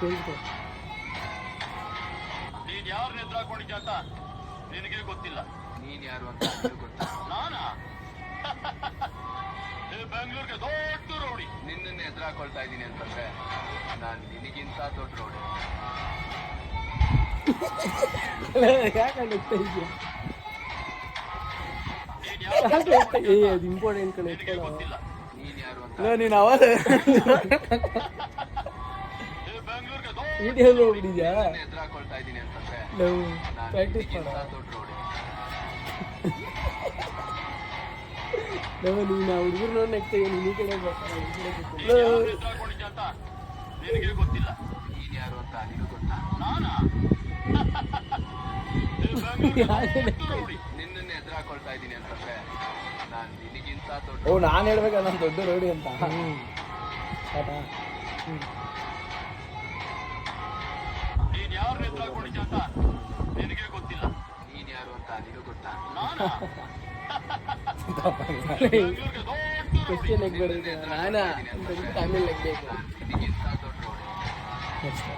ಕೇಳ್ಕೊ. ನೀನ್ ಯಾರನ್ನ ಎದುರಾಕೊಂಡಿದ್ಯ ಅಂತ ನಿನಗೆ ಗೊತ್ತಿಲ್ಲ. ನೀನ್ ಯಾರು ಅಂತ ನಿನಗೆ ಗೊತ್ತಾ? ನಾನಾ? ಬೆಂಗಳೂರಿಗೆ ದೊಡ್ಡ ರೌಡಿ. ನಿನ್ನನ್ನು ಎದುರಾಕೊಳ್ತಾ ಇದ್ದೀನಿ ಅಂತಂದ್ರೆ ನಾನ್ ನಿನಗಿಂತ ದೊಡ್ಡ ರೌಡಿ. ಯಾಕಂತ ಇದೆಯಾ? ನೀನ್ ಯಾರು ಅದು ಇಂಪಾರ್ಟೆಂಟ್ ಕಡೆ ನಿನಗೆ ಗೊತ್ತಿಲ್ಲ. ನೀನ್ ಯಾರು ಅಂತ ನೀನು ಅವಾಗ ಬೆಂಗಳೂರಿಗೆ ವಿಡಿಯೋ ಹೋಗ್ಬಿಟ್ಟಿದ್ಯಾ? ನಿನ್ನನ್ನು ಎದುರಾಕೊಳ್ತಾ ಇದ್ದೀನಿ ಅಂತಂದ್ರೆ ನಾವು ನಾನ್ ಪ್ರಾಕ್ಟೀಸ್ ನಿನಗಿಂತ ಮಾಡ ದೊಡ್ಡ ರೌಡಿ. ನಾವು ನೀನು ಆ ಹುಡುಗರು ನೆಕ್ತೀವಿ ನೀನು ಈ ಕಡೆ ಎದುರಾಕೊಂಡಿದ್ಯ ಅಂತ ನಿನಗೆ ಗೊತ್ತಿಲ್ಲ. ನೀನ್ ಯಾರು ಅಂತ ನಿನಗೆ ಗೊತ್ತಾ? ನಾನಾ? ಬೆಂಗಳೂರಿಗೆ ದೊಡ್ಡ ರೌಡಿ. ನಿನ್ನನ್ನು ಎದುರಾಕೊಳ್ತಾ ಇದ್ದೀನಿ ಅಂತಂದ್ರೆ ನಾನ್ ನಿನಗಿಂತ ದೊಡ್ಡ ಓ ನಾನು ಹೇಳ್ಬೇಕ ನಾನು ದೊಡ್ಡ ರೌಡಿ ಅಂತ. ಆಯ್ತಾ? ನೀನ್ ಯಾರನ್ನ ಎದುರಾಕೊಂಡಿದ್ಯ ಅಂತ ನಿನಗೆ ಗೊತ್ತಿಲ್ಲ. ನೀನ್ ಯಾರು ಅಂತ ನಿನಗೆ ಗೊತ್ತಾ? ನಾನಾ? ಬೆಂಗಳೂರಿಗೆ ದೊಡ್ಡ ರೌಡಿ. ಕ್ವಶನ್ ಎಗ್ಬೇಡ ನಾನಾ ತಮಿಳ್ ಬೇಕು ನಾನ್ ನಿನಗಿಂತ ದೊಡ್ಡ ರೌಡಿ. ಅಷ್ಟೇ.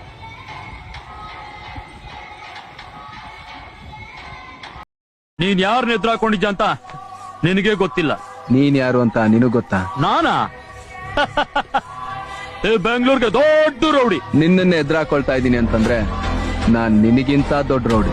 ನೀನ್ ಯಾರನ್ನ ಎದುರಾಕೊಂಡಿದ್ಯ ಅಂತ ನಿನಗೆ ಗೊತ್ತಿಲ್ಲ. ನೀನ್ ಯಾರು ಅಂತ ನಿನಗೆ ಗೊತ್ತಾ? ನಾನಾ? ಬೆಂಗಳೂರಿಗೆ ದೊಡ್ಡ ರೌಡಿ. ನಿನ್ನನ್ನು ಎದುರಾಕೊಳ್ತಾ ಇದ್ದೀನಿ ಅಂತಂದ್ರೆ ನಾನ್ ನಿನಗಿಂತ ದೊಡ್ಡ ರೌಡಿ.